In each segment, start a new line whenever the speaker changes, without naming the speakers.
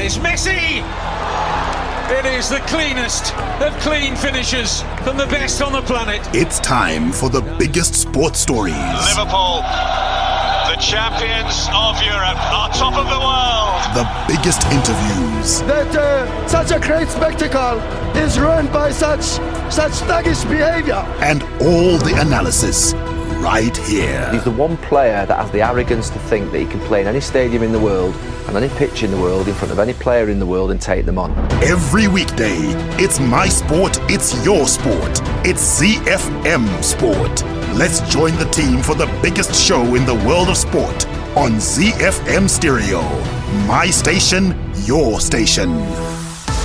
It's Messi! It is the cleanest of clean finishes from the best on the planet.
It's time for the biggest sports stories.
Liverpool, the champions of Europe, are top of the world.
The biggest interviews.
That such a great spectacle is ruined by such thuggish behavior.
And all the analysis right here.
He's the one player that has the arrogance to think that he can play in any stadium in the world and any pitch in the world in front of any player in the world and take them on.
Every weekday, it's my sport, it's your sport. It's ZiFM Sport. Let's join the team for the biggest show in the world of sport on ZiFM Stereo. My station, your station.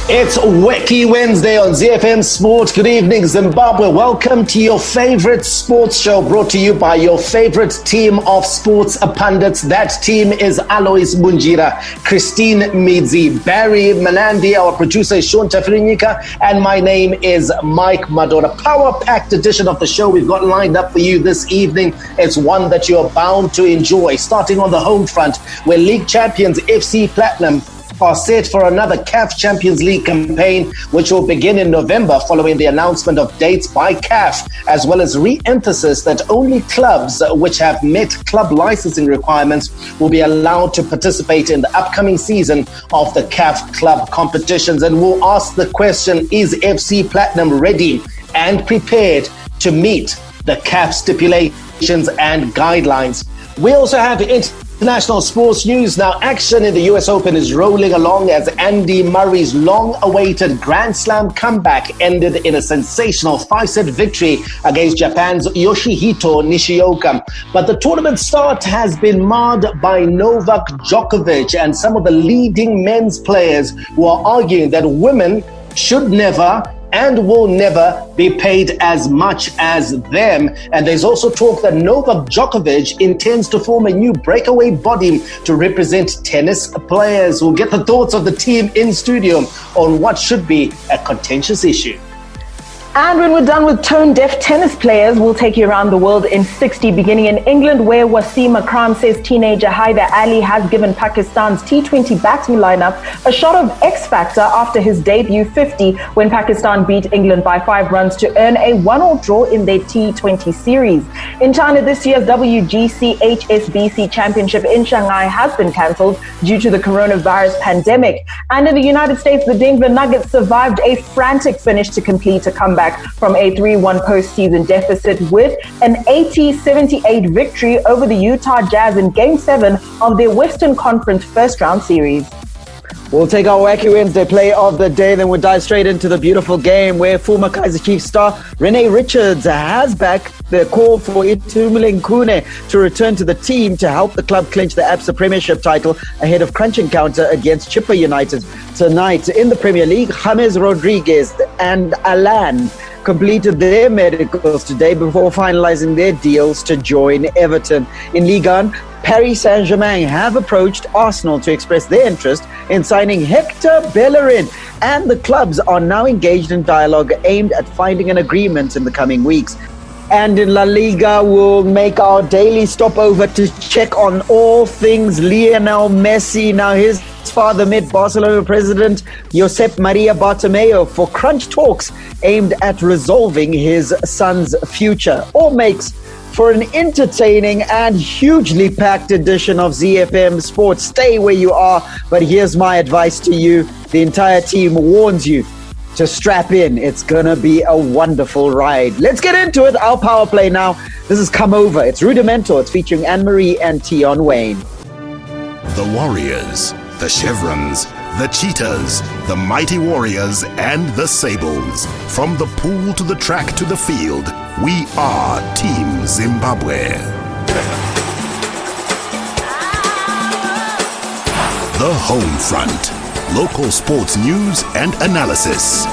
It's Wacky Wednesday on ZiFM Sport. Good evening, Zimbabwe. Welcome to your favorite sports show, brought to you by your favorite team of sports pundits. That team is Alois Bunjira, Christine Midzi, Barry Manandi, our producer is Sean Tafirinika, and my name is Mike Madora. Power-packed edition of the show we've got lined up for you this evening. It's one that you're bound to enjoy. Starting on the home front, where league champions FC Platinum are set for another CAF Champions League campaign, which will begin in November following the announcement of dates by CAF, as well as re-emphasis that only clubs which have met club licensing requirements will be allowed to participate in the upcoming season of the CAF club competitions. And we'll ask the question, is FC Platinum ready and prepared to meet the CAF stipulations and guidelines? We also have international sports news. Now, action in the US Open is rolling along as Andy Murray's long-awaited Grand Slam comeback ended in a sensational 5-set victory against Japan's Yoshihito Nishioka. But the tournament start has been marred by Novak Djokovic and some of the leading men's players who are arguing that women should never and will never be paid as much as them. And there's also talk that Novak Djokovic intends to form a new breakaway body to represent tennis players. We'll get the thoughts of the team in studio on what should be a contentious issue.
And when we're done with tone-deaf tennis players, we'll take you around the world in 60, beginning in England, where Wasim Akram says teenager Haider Ali has given Pakistan's T20 batting lineup a shot of X-Factor after his debut 50 when Pakistan beat England by 5 runs to earn a 1-1 draw in their T20 series. In China, this year's WGC HSBC Championship in Shanghai has been cancelled due to the coronavirus pandemic. And in the United States, the Denver Nuggets survived a frantic finish to complete a comeback from a 3-1 postseason deficit with an 80-78 victory over the Utah Jazz in Game 7 of their Western Conference first-round series.
We'll take our Wacky Wednesday play of the day, then we'll dive straight into the beautiful game where former Kaizer Chiefs star Renee Richards has backed the call for Itumeleng Khune to return to the team to help the club clinch the ABSA Premiership title ahead of crunch encounter against Chippa United tonight. In the Premier League, James Rodriguez and Alan completed their medicals today before finalizing their deals to join Everton. In Ligue 1, Paris Saint-Germain have approached Arsenal to express their interest in signing Hector Bellerin, and the clubs are now engaged in dialogue aimed at finding an agreement in the coming weeks. And in La Liga, we'll make our daily stopover to check on all things Lionel Messi. Now, his father met Barcelona president Josep Maria Bartomeu for crunch talks aimed at resolving his son's future. All makes for an entertaining and hugely packed edition of ZiFM Sports. Stay where you are, but here's my advice to you. The entire team warns you to strap in. It's gonna be a wonderful ride. Let's get into it. Our power play now. This is Come Over. It's Rudimental. It's featuring Anne-Marie and Tion Wayne.
The Warriors, the Chevrons, the Cheetahs, the Mighty Warriors, and the Sables. From the pool to the track to the field, we are Team Zimbabwe. The Home Front. Local sports news and analysis.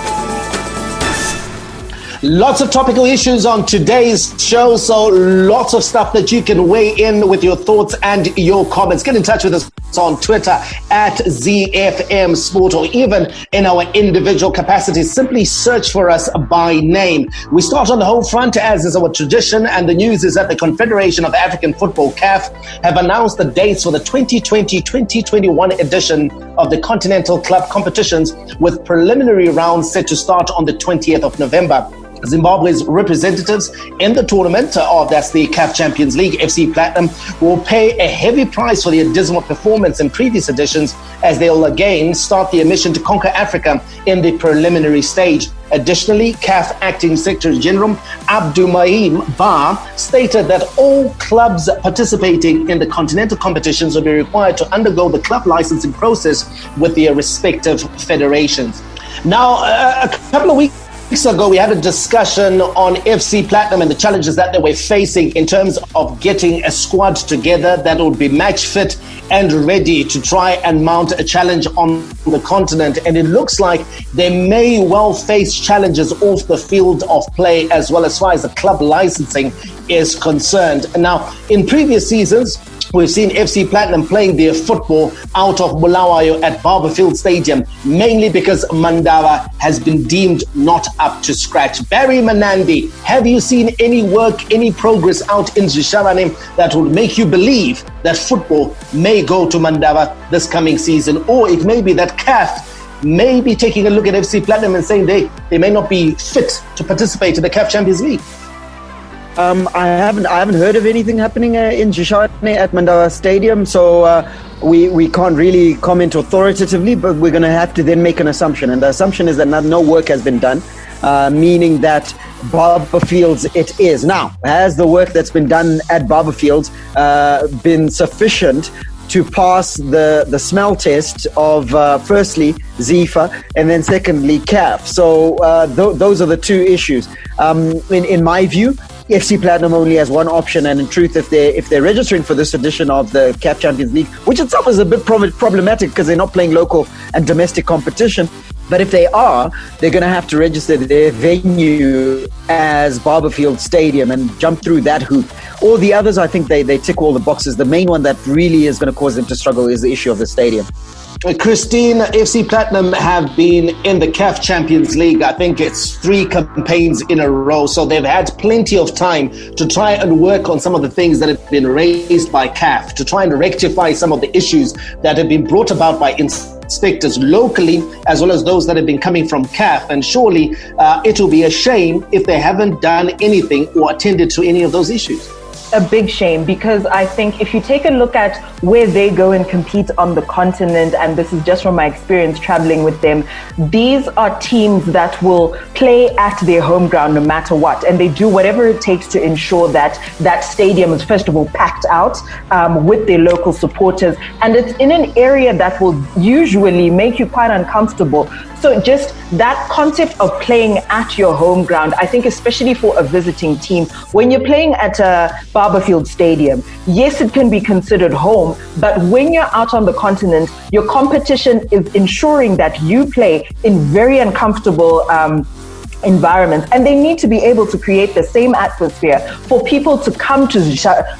Lots of topical issues on today's show, so lots of stuff that you can weigh in with your thoughts and your comments. Get in touch with us on Twitter at ZiFM Sport, or even in our individual capacities. Simply search for us by name. We start on the home front, as is our tradition, and the news is that the Confederation of African Football, CAF, have announced the dates for the 2020-2021 edition of the Continental Club competitions, with preliminary rounds set to start on the 20th of November. Zimbabwe's representatives in the tournament, that's the CAF Champions League, FC Platinum, will pay a heavy price for their dismal performance in previous editions, as they'll again start their mission to conquer Africa in the preliminary stage. Additionally, CAF Acting Secretary General Abdulmaim Ba stated that all clubs participating in the continental competitions will be required to undergo the club licensing process with their respective federations. Now, a couple of weeks ago, we had a discussion on FC Platinum and the challenges that they were facing in terms of getting a squad together that would be match fit and ready to try and mount a challenge on the continent. And it looks like they may well face challenges off the field of play as well, as far as the club licensing is concerned. Now, in previous seasons, we've seen FC Platinum playing their football out of Bulawayo at Barberfield Stadium, mainly because Mandava has been deemed not up to scratch. Barry Manandi, have you seen any work, any progress out in Zishavane that would make you believe that football may go to Mandava this coming season? Or it may be that CAF may be taking a look at FC Platinum and saying they may not be fit to participate in the CAF Champions League?
I haven't heard of anything happening in Zishavane at Mandava Stadium, so we can't really comment authoritatively, but we're going to have to then make an assumption, and the assumption is that no work has been done, meaning that Barberfields it is. Now, has the work that's been done at Barberfields been sufficient to pass the smell test of firstly ZIFA and then secondly CAF? So those are the two issues. In my view, FC Platinum only has one option, and in truth, if they're registering for this edition of the CAF Champions League, which itself is a bit problematic because they're not playing local and domestic competition, but if they are, they're going to have to register their venue as Barberfield Stadium and jump through that hoop. All the others, I think they tick all the boxes. The main one that really is going to cause them to struggle is the issue of the stadium.
Christine, FC Platinum have been in the CAF Champions League, I think it's 3 campaigns in a row, so they've had plenty of time to try and work on some of the things that have been raised by CAF, to try and rectify some of the issues that have been brought about by inspectors locally, as well as those that have been coming from CAF. And surely it will be a shame if they haven't done anything or attended to any of those issues.
A big shame, because I think if you take a look at where they go and compete on the continent, and this is just from my experience traveling with them, these are teams that will play at their home ground no matter what, and they do whatever it takes to ensure that that stadium is first of all packed out with their local supporters, and it's in an area that will usually make you quite uncomfortable. So just that concept of playing at your home ground, I think especially for a visiting team, when you're playing at a Barberfield Stadium, yes, it can be considered home, but when you're out on the continent, your competition is ensuring that you play in very uncomfortable environments, and they need to be able to create the same atmosphere for people to come to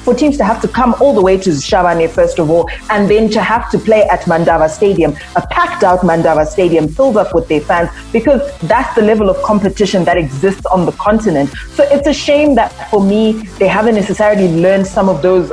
for teams to have to come all the way to Zishavane first of all, and then to have to play at Mandava Stadium, a packed out Mandava Stadium filled up with their fans, because that's the level of competition that exists on the continent. So it's a shame that for me they haven't necessarily learned some of those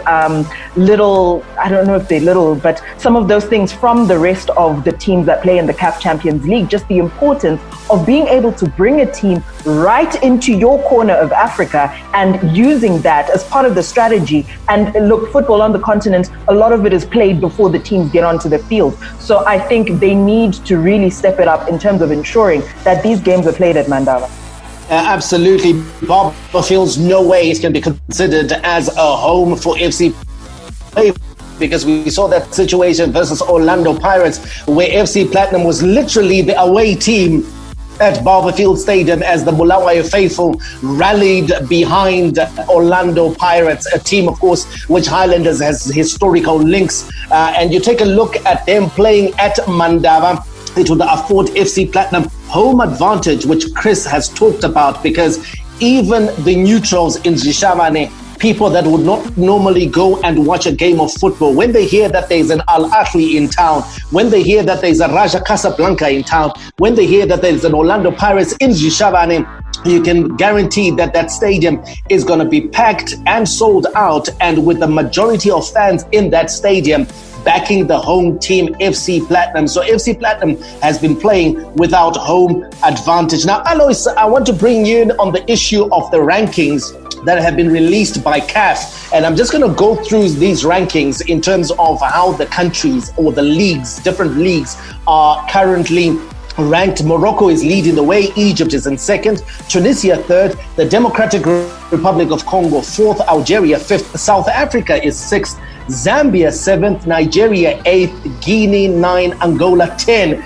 little, I don't know if they're little, but some of those things from the rest of the teams that play in the CAF Champions League, just the importance of being able to bring a team right into your corner of Africa and using that as part of the strategy. And look, football on the continent, a lot of it is played before the teams get onto the field. So I think they need to really step it up in terms of ensuring that these games are played at Mandava.
Absolutely. Barberfields no way can be considered as a home for FC, because we saw that situation versus Orlando Pirates, where FC Platinum was literally the away team at Barberfield Stadium as the Bulawayo faithful rallied behind Orlando Pirates, a team, of course, which Highlanders has historical links. And you take a look at them playing at Mandava, it would afford FC Platinum home advantage, which Chris has talked about, because even the neutrals in Zishavane, people that would not normally go and watch a game of football, when they hear that there's an Al Ahly in town, when they hear that there's a Raja Casablanca in town, when they hear that there's an Orlando Pirates in Zishavane, you can guarantee that that stadium is going to be packed and sold out. And with the majority of fans in that stadium, backing the home team, FC Platinum. So FC Platinum has been playing without home advantage. Now, Alois, I want to bring you in on the issue of the rankings that have been released by CAF. And I'm just going to go through these rankings in terms of how the countries or the leagues, different leagues, are currently ranked. Morocco is leading the way. Egypt is in second. Tunisia third. The Democratic Republic of Congo fourth. Algeria fifth. South Africa is sixth. Zambia seventh. Nigeria eighth. Guinea 9. Angola 10.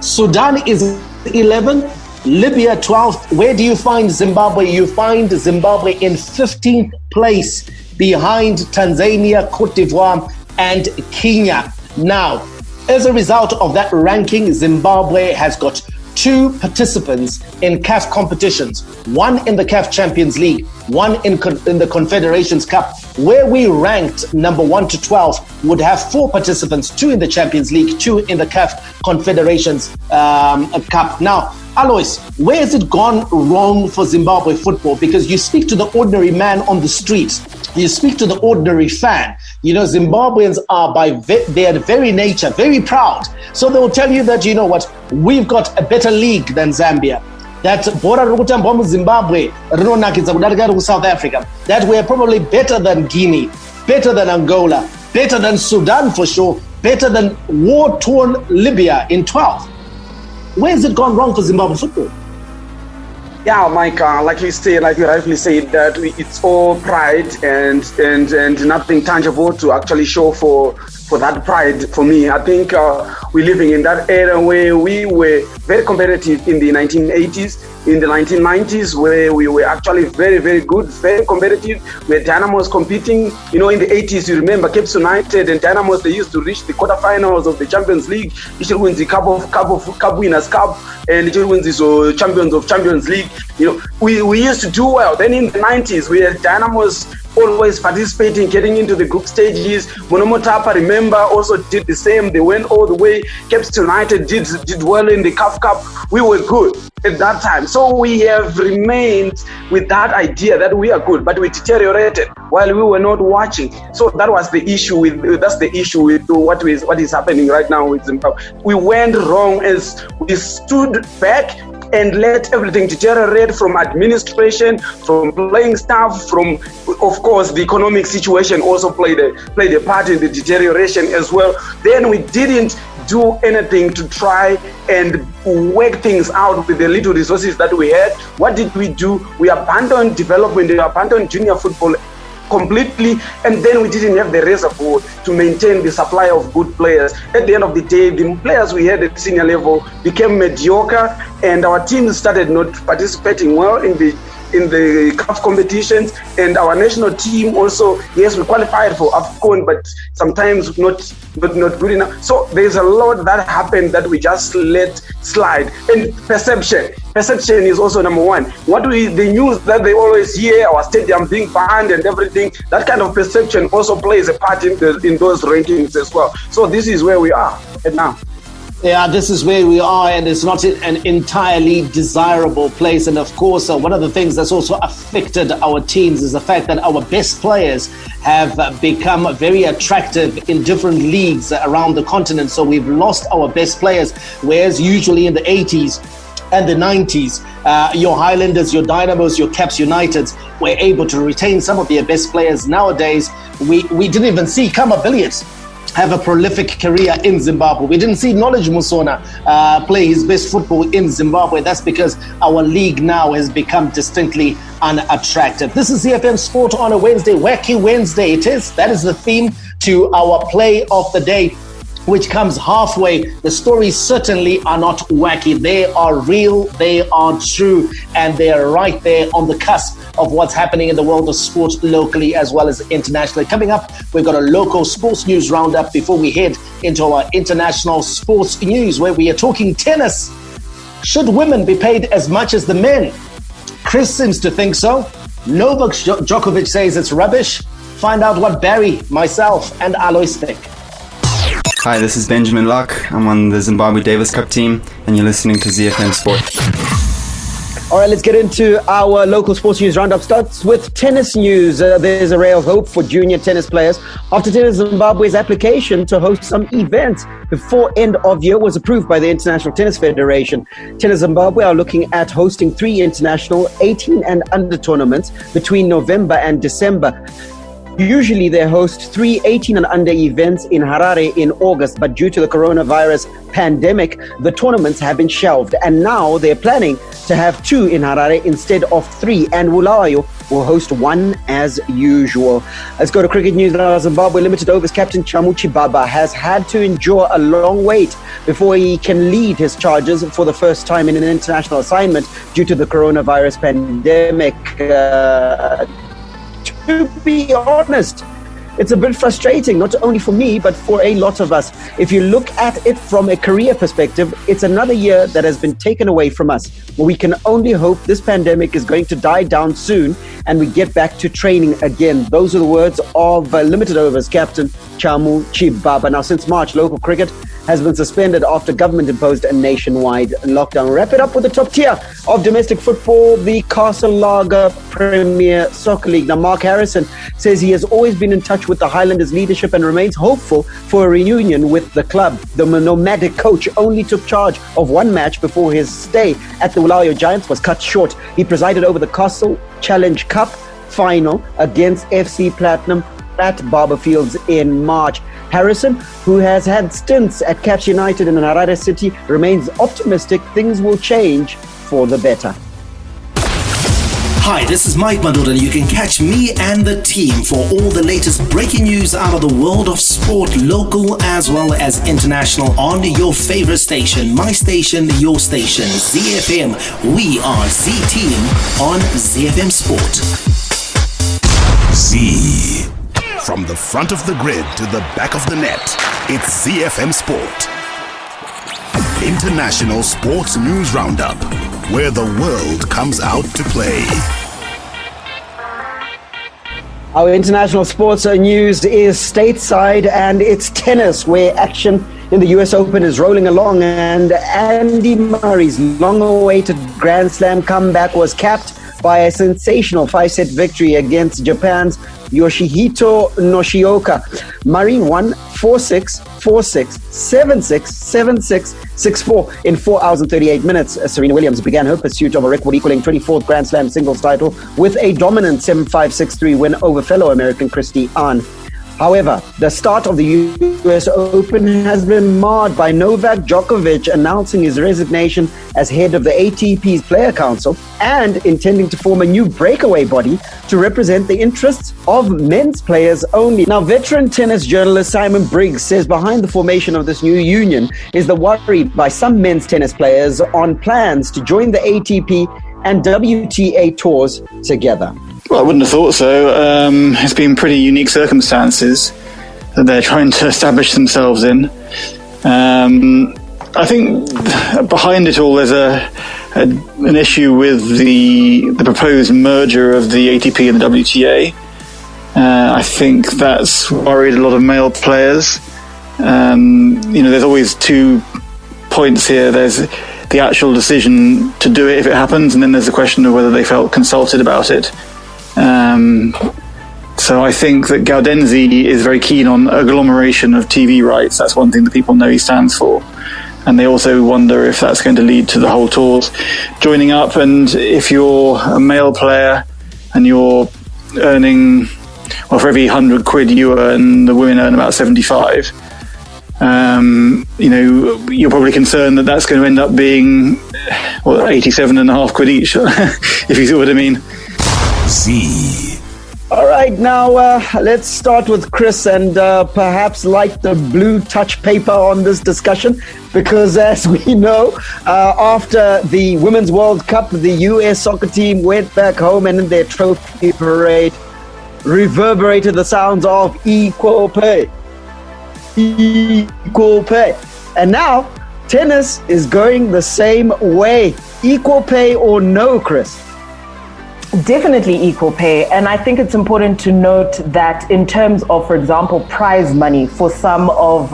Sudan is 11th. Libya 12th. Where do you find Zimbabwe? You find Zimbabwe in 15th place behind Tanzania, Cote d'Ivoire, and Kenya. Now, as a result of that ranking, Zimbabwe has got 2 participants in CAF competitions, one in the CAF Champions League, one in the Confederations Cup. Where we ranked number 1 to 12 would have 4 participants, 2 in the Champions League, 2 in the CAF Confederations Cup. Now, Alois, where has it gone wrong for Zimbabwe football? Because you speak to the ordinary man on the street, you speak to the ordinary fan. You know, Zimbabweans are by their very nature very proud. So they will tell you that, you know what, we've got a better league than Zambia. That bora rokutambwa Zimbabwe rinonakidza kudarika South Africa. That we're probably better than Guinea, better than Angola, better than Sudan for sure, better than war-torn Libya in 12th. Where has it gone wrong for Zimbabwe football?
Yeah, Mike, like you say, like you rightly said, that it's all pride and nothing tangible to actually show for that pride. For me, I think we're living in that era where we were very competitive in the 1980s, in the 1990s, where we were actually very, very good, very competitive, where Dynamos competing. You know, in the 80s, you remember Cape United and Dynamos, they used to reach the quarterfinals of the Champions League. Each wins the Cup Winners' Cup, and each wins the Champions of Champions League. You know, we used to do well. Then in the 90s, we had Dynamos always participating, getting into the group stages. Monomotapa, remember, also did the same. They went all the way. Cape United did well in the CAF Cup. We were good at that time. So we have remained with that idea that we are good, but we deteriorated while we were not watching. So that was the issue that's the issue with what is happening right now with Zimbabwe. We went wrong as we stood back and let everything deteriorate, from administration, from playing staff, from, of course, the economic situation also played a part in the deterioration as well. Then we didn't do anything to try and work things out with the little resources that we had. What did we do? We abandoned development, we abandoned junior football completely, and then we didn't have the reservoir to maintain the supply of good players. At the end of the day, the players we had at senior level became mediocre, and our teams started not participating well in the CAF competitions, and our national team also, yes, we qualified for AFCON, but sometimes not good enough. So there's a lot that happened that we just let slide. And perception is also number one. The news that they always hear, our stadium being banned and everything, that kind of perception also plays a part in those rankings as well. So this is where we are at now.
Yeah, this is where we are, and it's not an entirely desirable place. And of course, one of the things that's also affected our teams is the fact that our best players have become very attractive in different leagues around the continent. So we've lost our best players, whereas usually in the 80s and the 90s, your Highlanders, your Dynamos, your Caps Uniteds were able to retain some of their best players. Nowadays, we didn't even see Kama Billiards have a prolific career in Zimbabwe. We didn't see Knowledge Musona play his best football in Zimbabwe. That's because our league now has become distinctly unattractive. This is ZiFM Sport on a Wednesday, Wacky Wednesday it is. That is the theme to our play of the day, which comes halfway. The stories certainly are not wacky. They are real, they are true, and they are right there on the cusp of what's happening in the world of sport locally as well as internationally. Coming up, we've got a local sports news roundup before we head into our international sports news, where we are talking tennis. Should women be paid as much as the men? Chris seems to think so. Novak Djokovic says it's rubbish. Find out what Barry, myself, and Alois think.
Hi, this is Benjamin Locke. I'm on the Zimbabwe Davis Cup team, and you're listening to ZiFM Sport.
All right, let's get into our local sports news roundup. Starts with tennis news. There's a ray of hope for junior tennis players after Tennis Zimbabwe's application to host some events before end of year was approved by the International Tennis Federation. Tennis Zimbabwe are looking at hosting 3 international 18 and under tournaments between November and December. Usually they host 3 18 and under events in Harare in August, but due to the coronavirus pandemic, the tournaments have been shelved, and now they're planning to have 2 in Harare instead of 3, and Bulawayo will host 1 as usual. Let's go to cricket news now. Zimbabwe limited overs captain Chamu Chibaba has had to endure a long wait before he can lead his charges for the first time in an international assignment due to the coronavirus pandemic. To be honest, it's a bit frustrating, not only for me, but for a lot of us. If you look at it from a career perspective, it's another year that has been taken away from us. We can only hope this pandemic is going to die down soon and we get back to training again. Those are the words of limited overs captain Chamu Chibaba. Now, since March, local cricket has been suspended after government imposed a nationwide lockdown. Wrap it up with the top tier of domestic football, the Castle Lager Premier Soccer League. Now, Mark Harrison says he has always been in touch with the Highlanders leadership and remains hopeful for a reunion with the club. The nomadic coach only took charge of 1 match before his stay at the Bulawayo Giants was cut short. He presided over the Castle Challenge Cup final against FC Platinum at Barberfields in March. Harrison, who has had stints at Caps United in Harare City, remains optimistic things will change for the better.
Hi, this is Mike Madoda, and you can catch me and the team for all the latest breaking news out of the world of sport, local as well as international, on your favorite station, my station, your station, ZiFM. We are Z-Team on ZiFM Sport.
Z. From the front of the grid to the back of the net, it's ZiFM Sport. International Sports News Roundup, where the world comes out to play.
Our international sports news is stateside, and it's tennis, where action in the US Open is rolling along, and Andy Murray's long-awaited Grand Slam comeback was capped by a sensational 5-set victory against Japan's Yoshihito Nishioka. Murray won 4-6, 4-6, 7-6, 7-6, 6-4 in 4 hours and 38 minutes. Serena Williams began her pursuit of a record-equaling 24th Grand Slam singles title with a dominant 7-5, 6-3 win over fellow American Christy Ahn. However, the start of the US Open has been marred by Novak Djokovic announcing his resignation as head of the ATP's Player Council and intending to form a new breakaway body to represent the interests of men's players only. Now, veteran tennis journalist Simon Briggs says behind the formation of this new union is the worry by some men's tennis players on plans to join the ATP and WTA tours together.
Well, I wouldn't have thought so. It's been pretty unique circumstances that they're trying to establish themselves in. I think behind it all there's an issue with the proposed merger of the ATP and the WTA. I think that's worried a lot of male players. There's always 2 points here. There's the actual decision to do it if it happens, and then there's the question of whether they felt consulted about it. So I think that Gaudenzi is very keen on agglomeration of TV rights. That's one thing that people know he stands for. And they also wonder if that's going to lead to the whole tours joining up. And if you're a male player and you're earning, well, for every 100 quid you earn, the women earn about 75. You're probably concerned that that's going to end up being, 87.5 quid each, if you see what I mean.
Z.
All right, now let's start with Chris and perhaps light the blue touch paper on this discussion, because as we know, after the Women's World Cup, the US soccer team went back home and in their trophy parade reverberated the sounds of equal pay. Equal pay. And now tennis is going the same way. Equal pay or no, Chris?
Definitely equal pay. And I think it's important to note that in terms of, for example, prize money for some of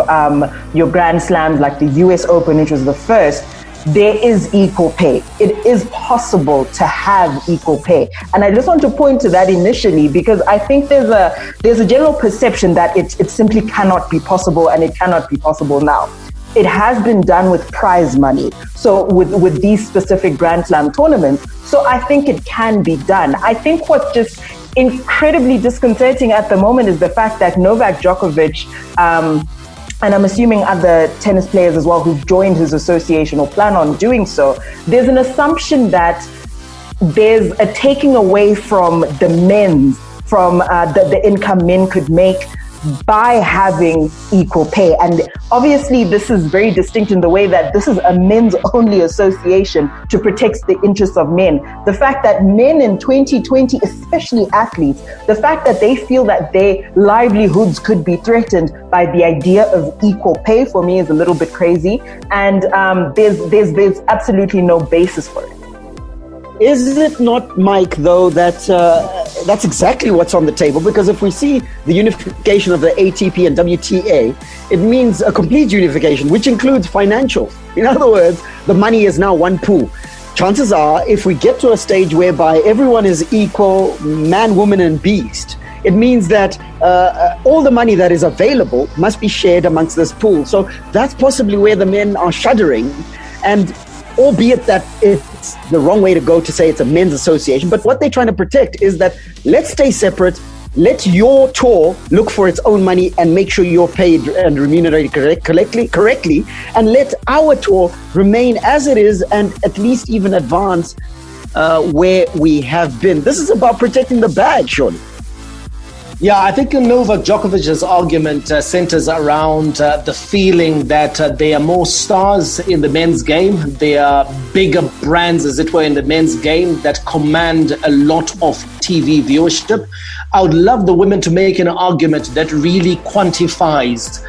your Grand Slams like the US Open, which was the first, there is equal pay. It is possible to have equal pay. And I just want to point to that initially, because I think there's a general perception that it simply cannot be possible, and it cannot be possible now. It has been done with prize money, so with these specific Grand Slam tournaments. So I think it can be done. I think what's just incredibly disconcerting at the moment is the fact that Novak Djokovic, and I'm assuming other tennis players as well who've joined his association or plan on doing so, there's an assumption that there's a taking away from the men's, from the income men could make by having equal pay. And obviously this is very distinct in the way that this is a men's only association to protect the interests of men. The fact that men in 2020, especially athletes, the fact that they feel that their livelihoods could be threatened by the idea of equal pay, for me is a little bit crazy. And there's absolutely no basis for it.
Is it not, Mike, though, that that's exactly what's on the table? Because if we see the unification of the ATP and WTA, it means a complete unification, which includes financials. In other words, the money is now one pool. Chances are, if we get to a stage whereby everyone is equal, man, woman, and beast, it means that all the money that is available must be shared amongst this pool. So that's possibly where the men are shuddering. And albeit that it's the wrong way to go to say it's a men's association, but what they're trying to protect is that let's stay separate, let your tour look for its own money and make sure you're paid and remunerated correctly, and let our tour remain as it is and at least even advance where we have been. This is about protecting the bag, surely.
Yeah, I think Novak Djokovic's argument centers around the feeling that there are more stars in the men's game. There are bigger brands, as it were, in the men's game that command a lot of TV viewership. I would love the women to make an argument that really quantifies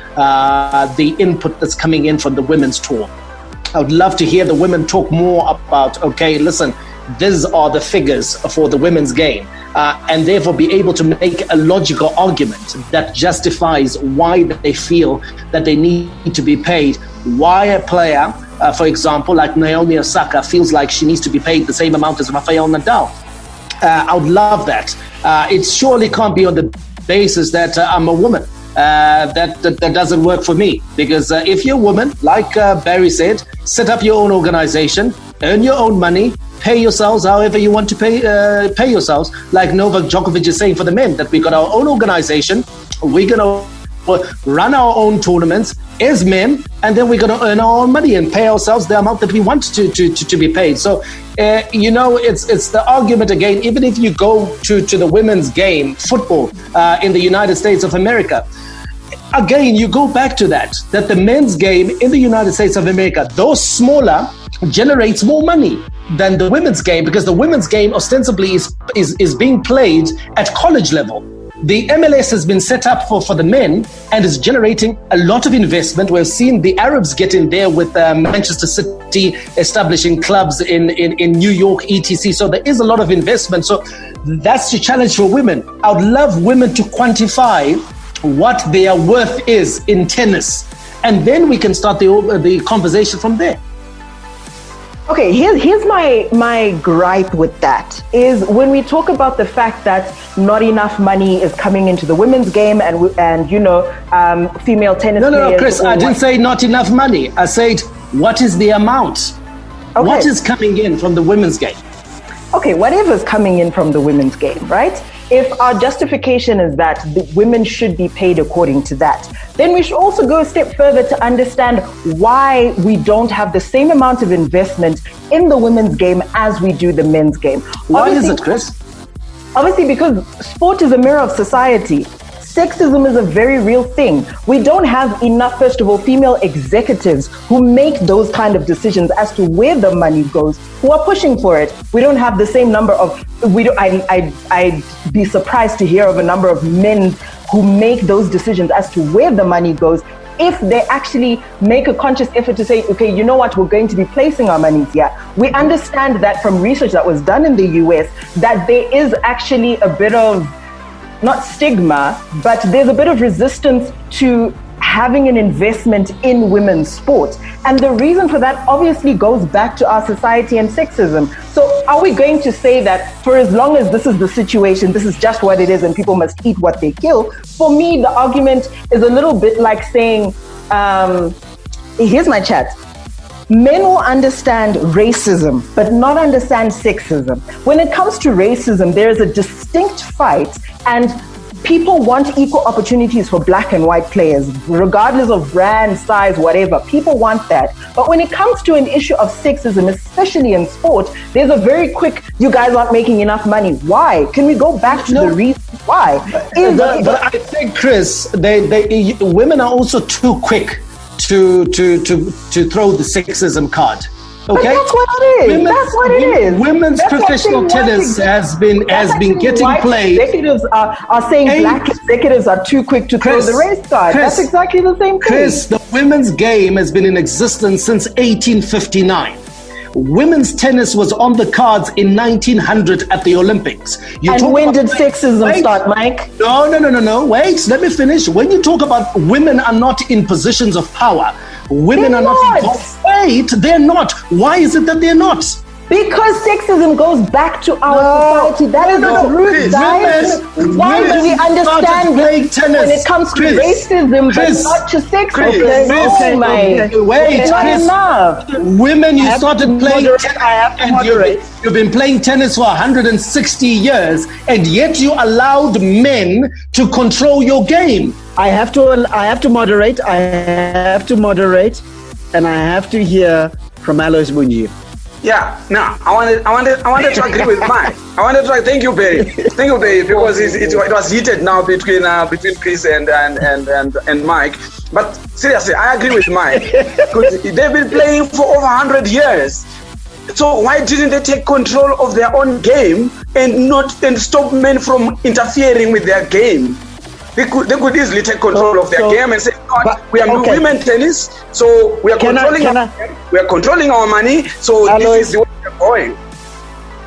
the input that's coming in from the women's tour. I would love to hear the women talk more about, okay, listen, these are the figures for the women's game. And therefore be able to make a logical argument that justifies why they feel that they need to be paid. Why a player, for example, like Naomi Osaka, feels like she needs to be paid the same amount as Rafael Nadal. I would love that. It surely can't be on the basis that I'm a woman. That doesn't work for me. Because if you're a woman, like Barry said, set up your own organization, earn your own money, pay yourselves however you want to pay yourselves. Like Novak Djokovic is saying for the men, that we got our own organization, we're going to run our own tournaments as men, and then we're going to earn our own money and pay ourselves the amount that we want to be paid. So, it's the argument again, even if you go to the women's game, football, in the United States of America, again, you go back to that the men's game in the United States of America, though smaller, generates more money than the women's game, because the women's game ostensibly is being played at college level. The MLS has been set up for the men and is generating a lot of investment. We've seen the Arabs get in there with Manchester City establishing clubs in New York, etc. So there is a lot of investment. So that's the challenge for women. I would love women to quantify what their worth is in tennis, and then we can start the conversation from there.
Okay, here's my gripe with that is when we talk about the fact that not enough money is coming into the women's game and female tennis players.
No, Chris, I didn't say not enough money. I said, what is the amount? Okay. What is coming in from the women's game?
Okay, whatever's coming in from the women's game, right? If our justification is that the women should be paid according to that, then we should also go a step further to understand why we don't have the same amount of investment in the women's game as we do the men's game.
Why is it, Chris?
Obviously, because sport is a mirror of society. Sexism is a very real thing. We don't have enough, first of all, female executives who make those kind of decisions as to where the money goes, who are pushing for it. We don't have the same number of, I'd be surprised to hear of a number of men who make those decisions as to where the money goes, if they actually make a conscious effort to say, okay, you know what, we're going to be placing our monies here. We understand that from research that was done in the US, that there is actually a bit of, not stigma, but there's a bit of resistance to having an investment in women's sport. And the reason for that obviously goes back to our society and sexism. So are we going to say that for as long as this is the situation, this is just what it is and people must eat what they kill? For me, the argument is a little bit like saying, here's my chat. Men will understand racism, but not understand sexism. When it comes to racism, there is a distinct fight, and people want equal opportunities for black and white players, regardless of brand, size, whatever. People want that. But when it comes to an issue of sexism, especially in sport, there's a very quick, you guys aren't making enough money. Why? Can we go back to the reason why?
But I think, Chris, women are also too quick to throw the sexism card. Okay,
but that's what it is. That's what it is.
Women's professional tennis has been getting played.
Executives are saying black executives are too quick to throw the race card. That's exactly the same thing.
Chris, the women's game has been in existence since 1859. Women's tennis was on the cards in 1900 at the Olympics.
And when did sexism start, Mike?
No. Wait, let me finish. When you talk about women are not in positions of power, women are not involved. Wait, they're not. Why is it that they're not?
Because sexism goes back to our society. That is the root, guys. Why do we understand this when it comes to racism, but not to sexism?
Wait,
enough.
Women, you started playing tennis, and you've been playing tennis for 160 years, and yet you allowed men to control your game.
I have to moderate, and I have to hear from Alois Munyi.
Yeah, no, I wanted to agree with Mike. Thank you, Barry, because it was heated now between Chris and Mike. But seriously, I agree with Mike because they've been playing for over 100 years. So why didn't they take control of their own game and stop men from interfering with their game? They could easily take control of their game and say, we are women tennis, so we are controlling our money, so this is the way we're going.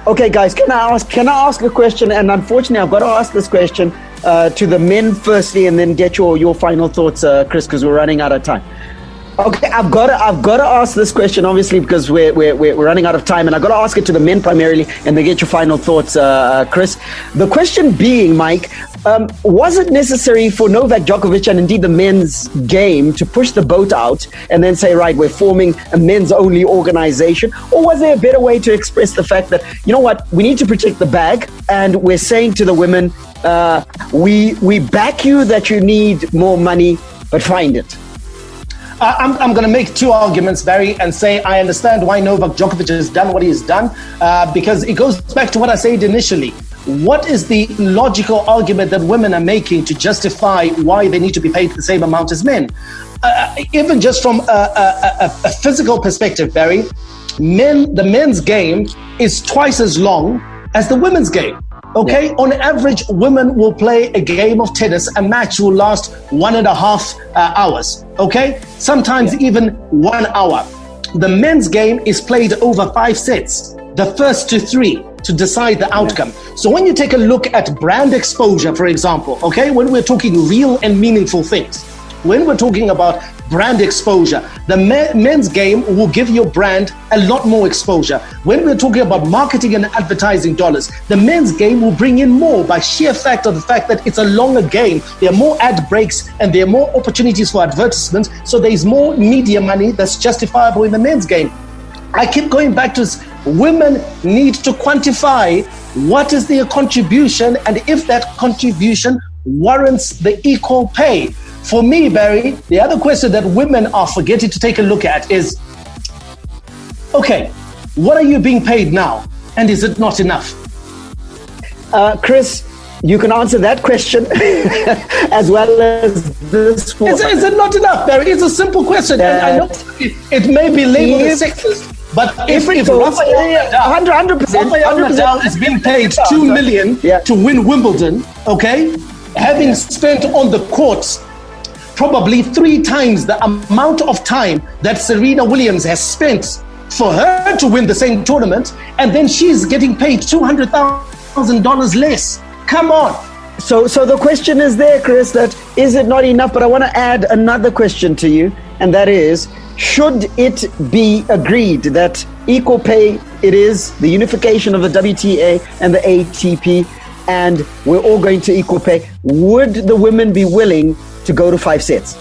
Okay, guys, can I ask a question? And unfortunately, I've got to ask this question to the men firstly, and then get your final thoughts, Chris, because we're running out of time. Okay, I've got to ask this question, obviously, because we're running out of time, and I've got to ask it to the men primarily, and then get your final thoughts, Chris. The question being, Mike, was it necessary for Novak Djokovic and indeed the men's game to push the boat out and then say, right, we're forming a men's only organization? Or was there a better way to express the fact that, you know what, we need to protect the bag, and we're saying to the women, we back you that you need more money, but find it?
I'm going to make two arguments, Barry, and say I understand why Novak Djokovic has done what he has done, because it goes back to what I said initially. What is the logical argument that women are making to justify why they need to be paid the same amount as men? Even just from a physical perspective, Barry, the men's game is twice as long as the women's game. Okay, yeah. On average, women will play a game of tennis. A match will last 1.5 hours. Okay, sometimes even 1 hour. The men's game is played over 5 sets, the first to 3 to decide the outcome. Yeah. So when you take a look at brand exposure, for example, okay, when we're talking real and meaningful things, when we're talking about brand exposure, the men's game will give your brand a lot more exposure. When we're talking about marketing and advertising dollars, the men's game will bring in more by sheer fact of the fact that it's a longer game. There are more ad breaks and there are more opportunities for advertisements. So there's more media money that's justifiable in the men's game. I keep going back to this. Women need to quantify what is their contribution and if that contribution warrants the equal pay. For me, Barry, the other question that women are forgetting to take a look at is, okay, what are you being paid now? And is it not enough?
Chris, you can answer that question as well as this one.
Is it not enough, Barry? It's a simple question. And I know it may be labeled as sexist, but if Rafael Nadal is being paid $2 million to win Wimbledon, okay, having spent on the courts probably 3 times the amount of time that Serena Williams has spent for her to win the same tournament, and then she's getting paid $200,000 less. Come on.
So the question is there, Chris, that is it not enough? But I want to add another question to you, and that is, should it be agreed that equal pay, it is the unification of the WTA and the ATP, and we're all going to equal pay, would the women be willing to go to 5 sets?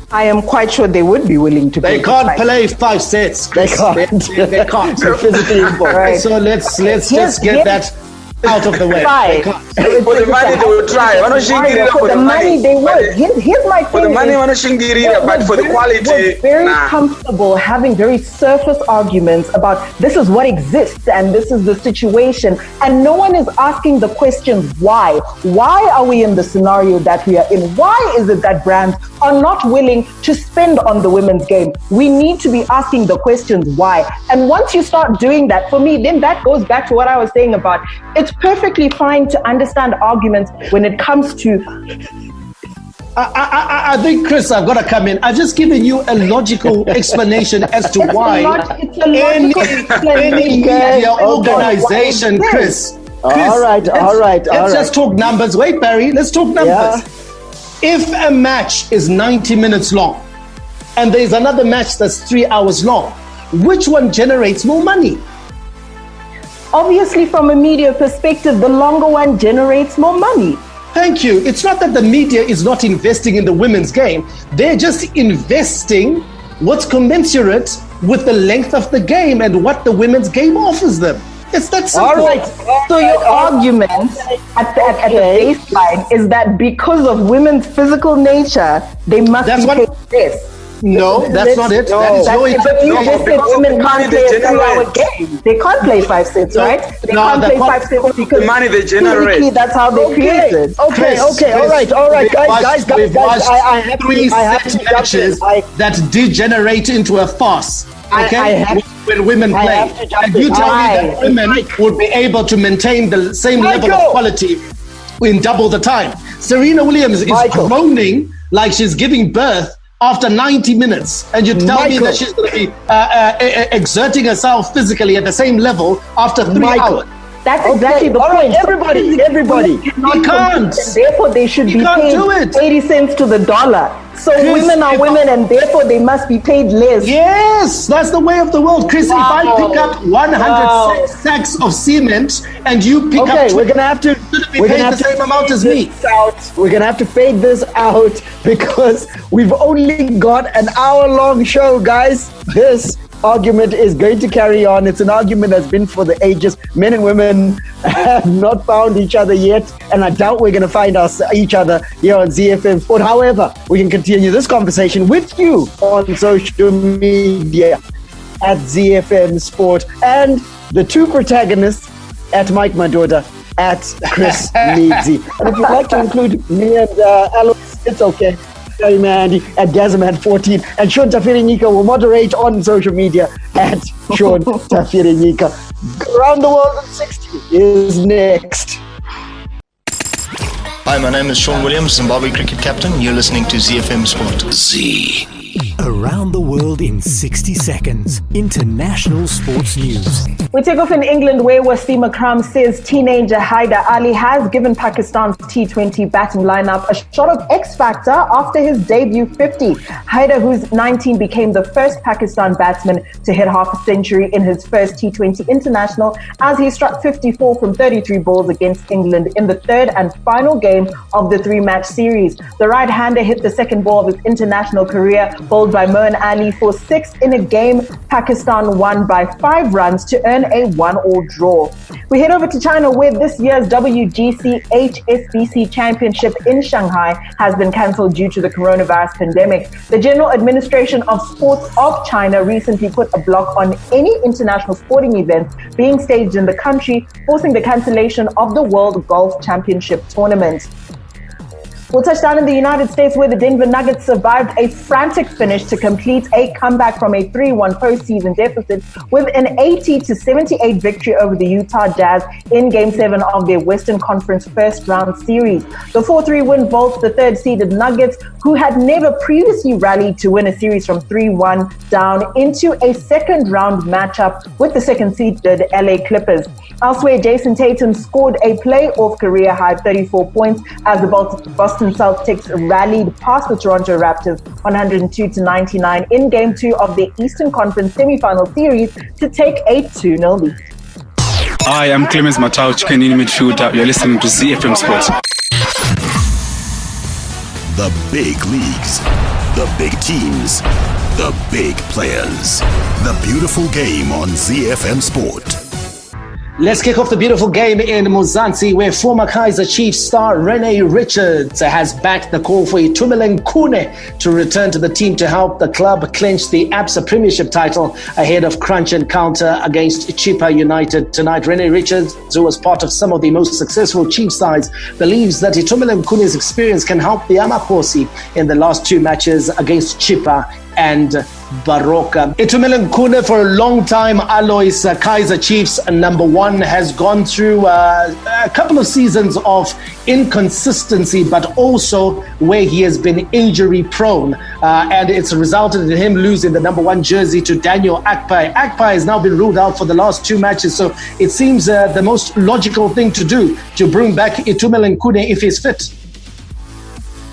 I am quite sure they would be willing to.
They can't play 5 sets, Chris.
They can't.
They can't.
They're physically involved.
Right.
So let's just get that out of the way.
Fine.
For the money they would try.
For the money they would. Here's my thing.
For the money, but for the quality,
we're very comfortable having very surface arguments about this is what exists and this is the situation, and no one is asking the questions why. Why are we in the scenario that we are in? Why is it that brands are not willing to spend on the women's game? We need to be asking the questions why. And once you start doing that, for me, then that goes back to what I was saying about it's perfectly fine to understand arguments when it comes to.
I think, Chris, I've got to come in. I've just given you a logical explanation as to why any media organization, Chris.
All right.
Let's just talk numbers. Wait, Barry, let's talk numbers.
Yeah.
If a match is 90 minutes long and there's another match that's 3 hours long, which one generates more money?
Obviously, from a media perspective, the longer one generates more money.
Thank you. It's not that the media is not investing in the women's game. They're just investing what's commensurate with the length of the game and what the women's game offers them. It's that simple.
All right.
So your argument at the baseline is that because of women's physical nature, they must be paid this.
No, that's not it. That is your
But you just said women can't play a 3-hour game. They can't play 5 sets, right? They can't play 5 sets because
the money they generate.
That's how they create it.
Okay. All right, guys. I have
three matches that degenerate into a farce. Okay, when women play, and you tell me that women would be able to maintain the same level of quality in double the time. Serena Williams is groaning like she's giving birth after 90 minutes, and you tell me that she's going to be exerting herself physically at the same level after 3 hours.
That's exactly the point.
Everybody.
You can't.
Therefore, they should be paid 80 cents to the dollar. So women are women, and therefore they must be paid less.
Yes, that's the way of the world, Chris. If I pick up 100 sacks of cement and you pick up,
we're gonna have to
the same amount as me.
We're gonna have to fade this out because we've only got an hour-long show, guys. This argument is going to carry on. It's an argument that's been for the ages. Men and women have not found each other yet, and I doubt we're going to find each other here on ZiFM Sport. However, we can continue this conversation with you on social media at ZiFM Sport, and the two protagonists at Mike Madoda, at Chris Leedsy. And if you'd like to include me and Alois, it's okay. Mandy at Gazaman14, and Sean Tafiri-Nyika will moderate on social media at Sean Tafiri-Nyika. Around the World in 60 is next.
Hi, my name is Sean Williams, Zimbabwe cricket captain. You're listening to ZiFM Sport. Z.
Around the World in 60 seconds. International sports news.
We take off in England, where Wasim Akram says teenager Haider Ali has given Pakistan's T20 batting lineup a shot of X Factor after his debut 50. Haider, who's 19, became the first Pakistan batsman to hit half a century in his first T20 international as he struck 54 from 33 balls against England in the third and final game of the 3-match series. The right-hander hit the second ball of his international career, bowled by Moeen Ali for 6 in a game Pakistan won by 5 runs to earn a 1-all draw. We head over to China, where this year's WGC HSBC Championship in Shanghai has been cancelled due to the coronavirus pandemic. The General Administration of Sports of China recently put a block on any international sporting events being staged in the country, forcing the cancellation of the World Golf Championship tournament. We'll touch down in the United States where the Denver Nuggets survived a frantic finish to complete a comeback from a 3-1 postseason deficit with an 80-78 victory over the Utah Jazz in Game 7 of their Western Conference first round series. The 4-3 win vaults the third-seeded Nuggets, who had never previously rallied to win a series from 3-1 down, into a second-round matchup with the second-seeded LA Clippers. Elsewhere, Jason Tatum scored a playoff career-high 34 points as the Boston Celtics rallied past the Toronto Raptors 102-99 in Game 2 of the Eastern Conference semifinal series to take a 2-0 lead.
Hi, I'm Clemens Matau, chicken in midfielder. You're listening to ZiFM Sports.
The big leagues, the big teams, the big players. The beautiful game on ZiFM Sport.
Let's kick off the beautiful game in Mozambique, where former Kaizer Chiefs star Rene Richards has backed the call for Itumeleng Khune to return to the team to help the club clinch the ABSA Premiership title ahead of crunch encounter against Chippa United tonight. Rene Richards, who was part of some of the most successful Chiefs sides, believes that Itumeleng Khune's experience can help the Amakhosi in the last two matches against Chippa and Baroka. Itumeleng Khune, for a long time, Alois Kaizer Chiefs number one, has gone through a couple of seasons of inconsistency, but also where he has been injury prone, and it's resulted in him losing the number one jersey to Daniel Akpai. Akpai has now been ruled out for the last two matches, so it seems the most logical thing to do to bring back Itumeleng Khune if he's fit.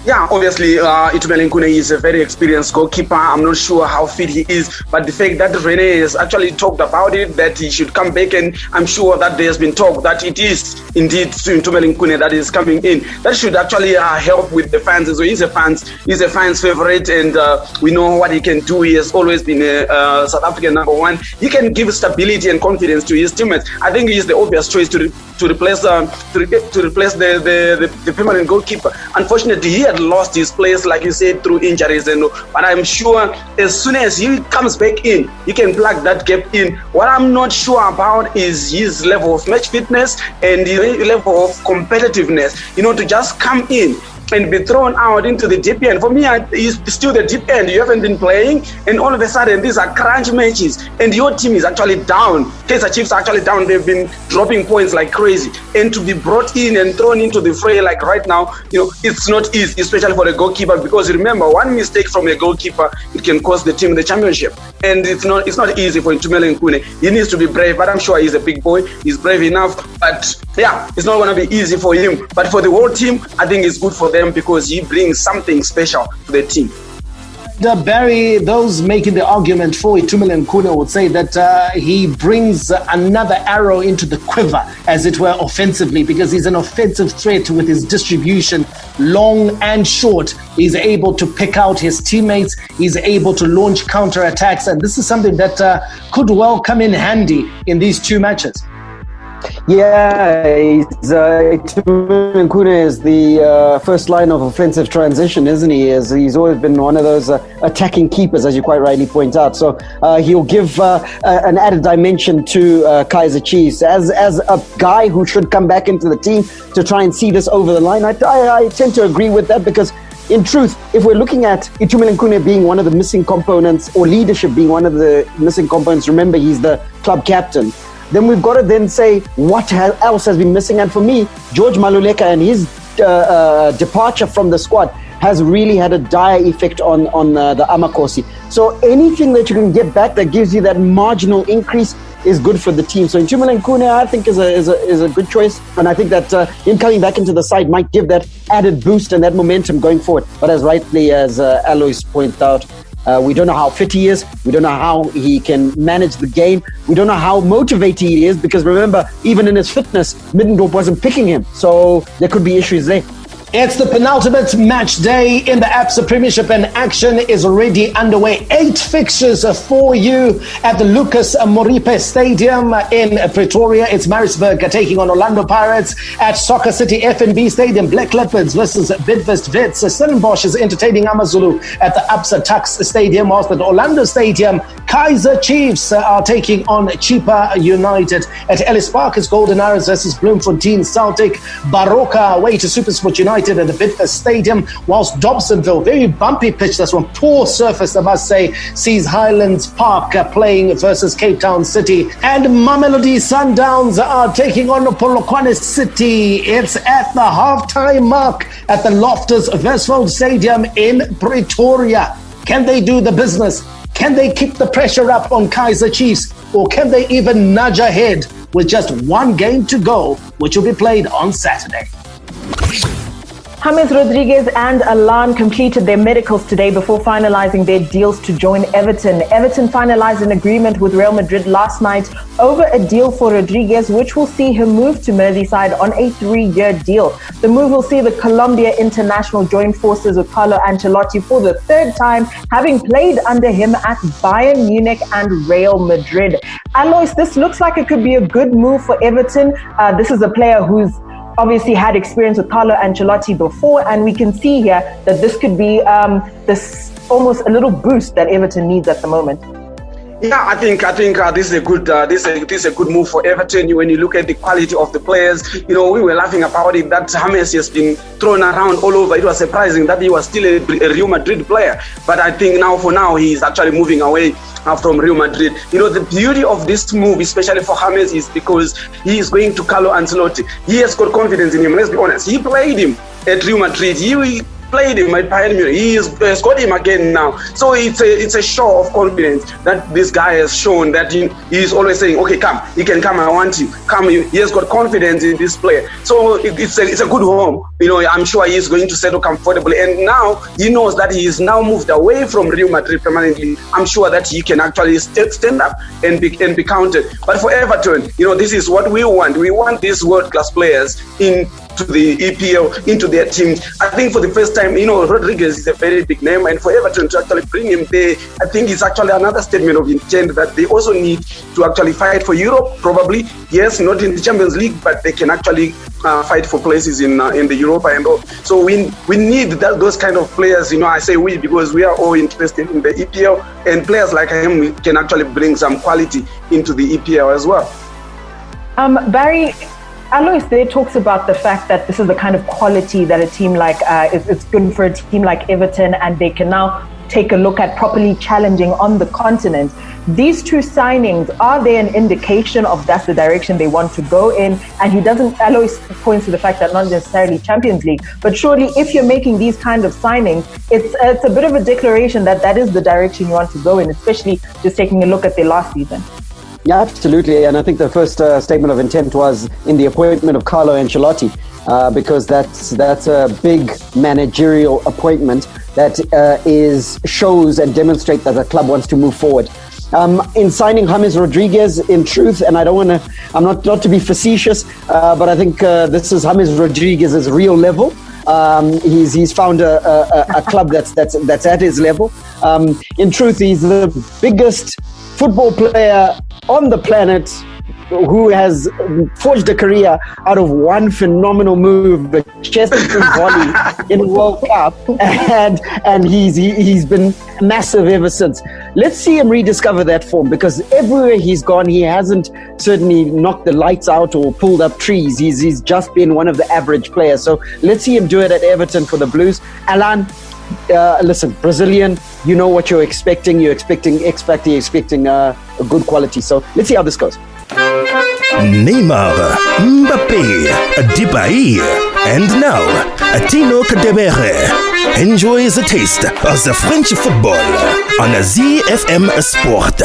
Yeah, obviously, Itumeleng Khune is a very experienced goalkeeper. I'm not sure how fit he is, but the fact that Rene has actually talked about it, that he should come back, and I'm sure that there's been talk that it is indeed Itumeleng Khune that is coming in. That should actually help with the fans. So he's a fan's favorite, and we know what he can do. He has always been a South African number one. He can give stability and confidence to his teammates. I think he is the obvious choice to replace the permanent goalkeeper. Unfortunately, he had lost his place, like you said, through injuries, but I'm sure as soon as he comes back in, he can plug that gap in. What I'm not sure about is his level of match fitness and the level of competitiveness, to just come in and be thrown out into the deep end. For me, he's still the deep end. You haven't been playing, and all of a sudden these are crunch matches, and your team is actually down. Kaizer Chiefs are actually down. They've been dropping points like crazy, and to be brought in and thrown into the fray like right now, it's not easy, especially for a goalkeeper, because remember, one mistake from a goalkeeper, it can cost the team the championship, and it's not easy for Itumeleng Khune. He needs to be brave, but I'm sure he's a big boy. He's brave enough, but yeah, it's not going to be easy for him. But for the whole team, I think it's good for them because he brings something special to the team.
Barry, those making the argument for Itumeleng Khune would say that he brings another arrow into the quiver, as it were, offensively, because he's an offensive threat with his distribution, long and short. He's able to pick out his teammates. He's able to launch counterattacks, and this is something that could well come in handy in these two matches.
Yeah, Itumeleng Khune is the first line of offensive transition, isn't he? He's always been one of those attacking keepers, as you quite rightly point out. So he'll give an added dimension to Kaizer Chiefs as a guy who should come back into the team to try and see this over the line. I tend to agree with that, because in truth, if we're looking at Itumeleng Khune being one of the missing components, or leadership being one of the missing components, remember he's the club captain, then we've got to then say what else has been missing. And for me, George Maluleka and his departure from the squad has really had a dire effect on the Amakhosi. So anything that you can get back that gives you that marginal increase is good for the team. So Itumeleng Khune, I think, is a good choice, and I think that him coming back into the side might give that added boost and that momentum going forward. But as rightly as Alois pointed out, we don't know how fit he is. We don't know how he can manage the game. We don't know how motivated he is, because remember, even in his fitness, Middendorp wasn't picking him. So there could be issues there.
It's the penultimate match day in the ABSA Premiership, and action is already underway. 8 fixtures for you at the Lucas Moripe Stadium in Pretoria. It's Maritzburg taking on Orlando Pirates. At Soccer City FNB Stadium, Black Leopards versus Bidvest Wits. Stellenbosch is entertaining AmaZulu at the ABSA Tuks Stadium, whilst at Orlando Stadium, Kaizer Chiefs are taking on Chippa United. At Ellis Park, it's Golden Arrows versus Bloemfontein Celtic. Baroka away to SuperSport United at the Bidvest Stadium, whilst Dobsonville, very bumpy pitch, that's one poor surface, I must say, sees Highlands Park playing versus Cape Town City. And Mamelodi Sundowns are taking on Polokwane City. It's at the half-time mark at the Loftus Versfeld Stadium in Pretoria. Can they do the business? Can they keep the pressure up on Kaizer Chiefs? Or can they even nudge ahead with just one game to go, which will be played on Saturday?
James Rodriguez and Alan completed their medicals today before finalizing their deals to join Everton. Everton finalized an agreement with Real Madrid last night over a deal for Rodriguez, which will see him move to Merseyside on a 3-year deal. The move will see the Colombia international join forces with Carlo Ancelotti for the third time, having played under him at Bayern Munich and Real Madrid. Alois, this looks like it could be a good move for Everton. This is a player who's obviously had experience with Carlo Ancelotti before, and we can see here that this could be this almost a little boost that Everton needs at the moment.
Yeah, I think this is a good this is a good move for Everton. When you look at the quality of the players, we were laughing about it that James has been thrown around all over. It was surprising that he was still a Real Madrid player, but I think for now he is actually moving away from Real Madrid. The beauty of this move, especially for James, is because he is going to Carlo Ancelotti. He has got confidence in him. Let's be honest. He played him at Real Madrid. He played him at Bayern Munich. He has got him again now. So it's a show of confidence that this guy has shown, that he is always saying, okay, come, he can come, I want you. Come, he has got confidence in this player. So it's a good home. I'm sure he is going to settle comfortably. And now he knows that he is now moved away from Real Madrid permanently. I'm sure that he can actually stand up and be counted. But for Everton, this is what we want. We want these world-class players into the EPL, into their team. I think for the first time, Rodriguez is a very big name, and for Everton to actually bring him there, I think it's actually another statement of intent that they also need to actually fight for Europe, probably. Yes, not in the Champions League, but they can actually fight for places in the Europa and all. So we need those kind of players. I say we because we are all interested in the EPL, and players like him can actually bring some quality into the EPL as well.
Barry, Alois there talks about the fact that this is the kind of quality that a team like it's good for a team like Everton, and they can now take a look at properly challenging on the continent. These two signings, are they an indication of that's the direction they want to go in? And Alois points to the fact that not necessarily Champions League, but surely if you're making these kind of signings, it's a bit of a declaration that is the direction you want to go in, especially just taking a look at their last season.
Yeah, absolutely. And I think the first statement of intent was in the appointment of Carlo Ancelotti, because that's a big managerial appointment that shows and demonstrates that the club wants to move forward. In signing James Rodriguez, in truth, and I'm not to be facetious, but I think this is James Rodriguez's real level. He's found a club that's at his level. In truth, he's the biggest football player on the planet who has forged a career out of one phenomenal move, the chest volley in the World Cup, and he's been massive ever since. Let's see him rediscover that form, because everywhere he's gone, he hasn't certainly knocked the lights out or pulled up trees. He's just been one of the average players. So let's see him do it at Everton for the Blues. Alan, listen, Brazilian, you know what you're expecting. You're expecting X Factor, you're expecting a good quality. So let's see how this goes.
Neymar, Mbappé, Depay, and now Tino Kadewere enjoys a taste of the French football on ZiFM Sport.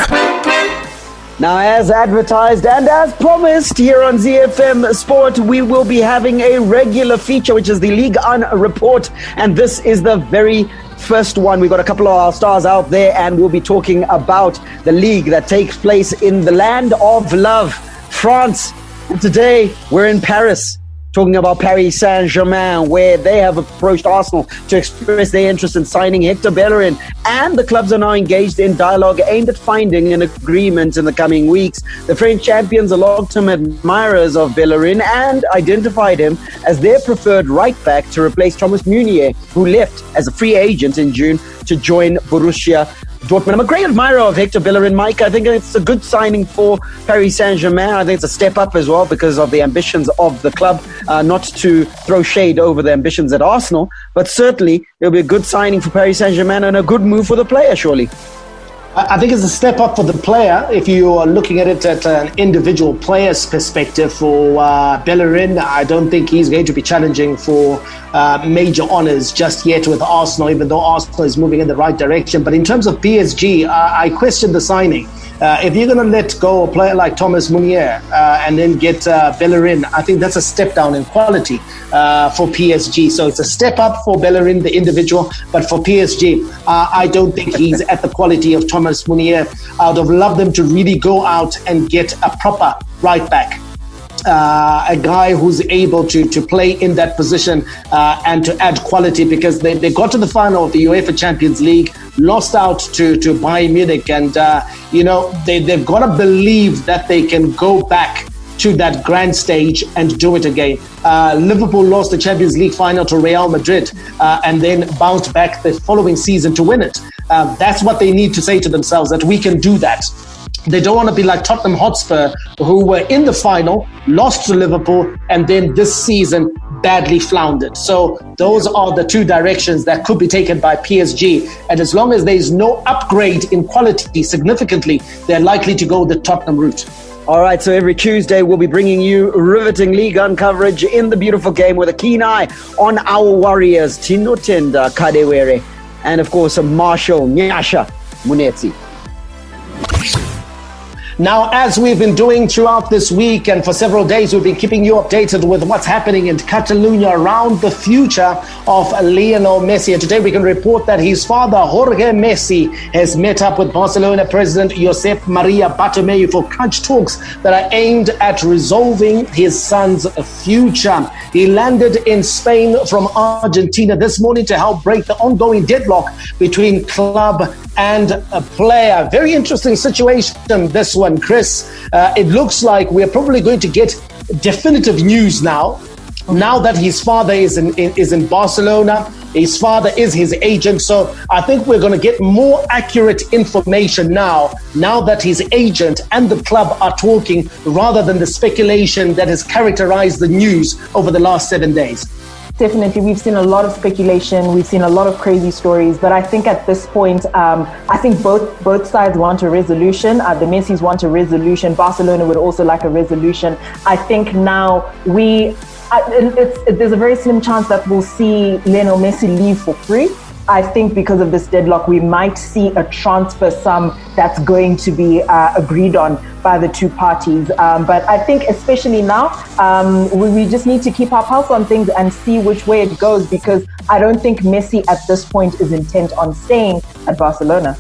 Now, as advertised and as promised here on ZiFM Sport, we will be having a regular feature, which is the Ligue 1 report, and this is the very first one. We've got a couple of our stars out there, and we'll be talking about the league that takes place in the land of love, France. And today, we're in Paris, talking about Paris Saint-Germain, where they have approached Arsenal to express their interest in signing Hector Bellerin. And the clubs are now engaged in dialogue aimed at finding an agreement in the coming weeks. The French champions are long-term admirers of Bellerin and identified him as their preferred right-back to replace Thomas Meunier, who left as a free agent in June to join Borussia Dortmund. I'm a great admirer of Hector Bellerin, Mike. I think it's a good signing for Paris Saint-Germain. I think it's a step up as well because of the ambitions of the club. Not to throw shade over the ambitions at Arsenal, but certainly it'll be a good signing for Paris Saint-Germain and a good move for the player, surely.
I think it's a step up for the player if you are looking at it at an individual player's perspective. For Bellerin, I don't think he's going to be challenging for major honours just yet with Arsenal, even though Arsenal is moving in the right direction. But in terms of PSG, I question the signing. If you're going to let go a player like Thomas Meunier and then get Bellerin, I think that's a step down in quality for PSG. So it's a step up for Bellerin, the individual, but for PSG, I don't think he's at the quality of Thomas Meunier. I would have loved them to really go out and get a proper right back. A guy who's able to play in that position and to add quality, because they got to the final of the UEFA Champions League, lost out to Bayern Munich, and they've got to believe that they can go back to that grand stage and do it again. Liverpool lost the Champions League final to Real Madrid and then bounced back the following season to win it. That's what they need to say to themselves, that we can do that. They don't want to be like Tottenham Hotspur, who were in the final, lost to Liverpool, and then this season badly floundered. So those are the two directions that could be taken by PSG. And as long as there's no upgrade in quality significantly, they're likely to go the Tottenham route.
All right, so every Tuesday we'll be bringing you riveting Ligue 1 coverage in the beautiful game with a keen eye on our Warriors, Tino Tenda Kadewere, and of course Marshall Nyasha Munetsi.
Now, as we've been doing throughout this week and for several days, we've been keeping you updated with what's happening in Catalonia around the future of Lionel Messi. And today we can report that his father, Jorge Messi, has met up with Barcelona president Josep Maria Bartomeu for crunch talks that are aimed at resolving his son's future. He landed in Spain from Argentina this morning to help break the ongoing deadlock between club and a player. Very interesting situation, this one, Chris. It looks like we're probably going to get definitive news now that his father is in Barcelona. His father is his agent. So I think we're going to get more accurate information now that his agent and the club are talking, rather than the speculation that has characterized the news over the last 7 days.
Definitely, we've seen a lot of speculation. We've seen a lot of crazy stories, but I think at this point, I think both sides want a resolution. The Messis want a resolution. Barcelona would also like a resolution. I think now there's a very slim chance that we'll see Lionel Messi leave for free. I think because of this deadlock, we might see a transfer sum that's going to be agreed on by the two parties. But I think especially now, we just need to keep our pulse on things and see which way it goes, because I don't think Messi at this point is intent on staying at Barcelona.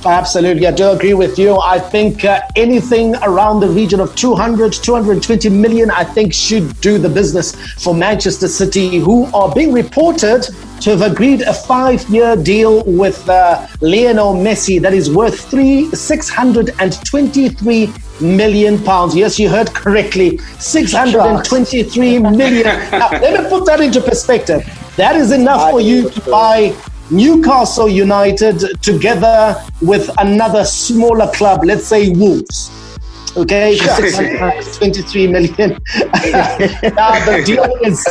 Absolutely, I do agree with you. I think anything around the region of 220 million, I think, should do the business for Manchester City, who are being reported to have agreed a 5-year deal with Lionel Messi that is worth £623 million. Yes, you heard correctly, 623 million. Now, let me put that into perspective. That is enough for you to buy Newcastle United together with another smaller club, let's say Wolves. Okay, for 623 million. Now the deal is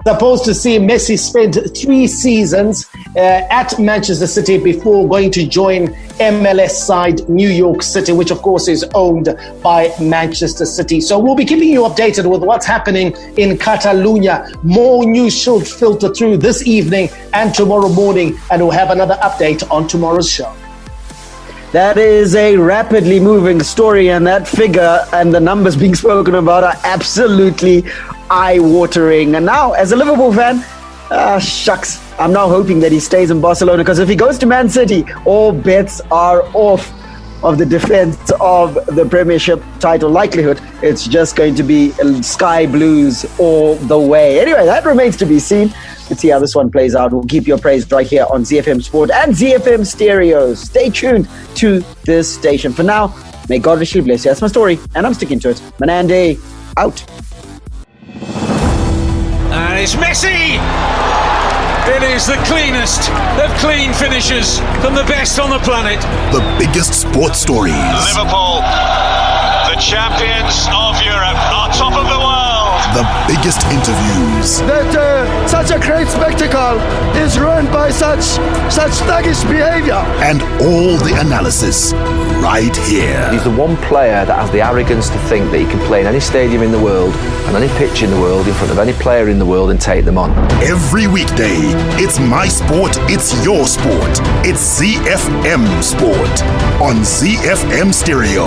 supposed to see Messi spend 3 seasons at Manchester City before going to join MLS side New York City, which of course is owned by Manchester City. So we'll be keeping you updated with what's happening in Catalonia. More news should filter through this evening and tomorrow morning, and we'll have another update on tomorrow's show.
That is a rapidly moving story, and that figure and the numbers being spoken about are absolutely eye-watering. And now, as a Liverpool fan, shucks, I'm now hoping that he stays in Barcelona, because if he goes to Man City, all bets are off of the defense of the Premiership title likelihood. It's just going to be sky blues all the way. Anyway, that remains to be seen. Let's see how this one plays out. We'll keep you appraised right here on ZiFM Sport and ZiFM Stereo. Stay tuned to this station. For now, may God richly bless you. That's my story, and I'm sticking to it. Manande, out.
And it's Messi! It is the cleanest of clean finishes from the best on the planet.
The biggest sports stories.
Liverpool, the champions of Europe, are top of the world.
The biggest interviews.
That such a great spectacle is ruined by such thuggish behavior.
And all the analysis right here.
He's the one player that has the arrogance to think that he can play in any stadium in the world and any pitch in the world in front of any player in the world and take them on.
Every weekday, it's my sport, it's your sport. It's ZiFM Sport on ZiFM Stereo.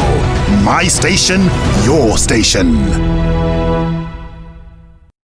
My station, your station.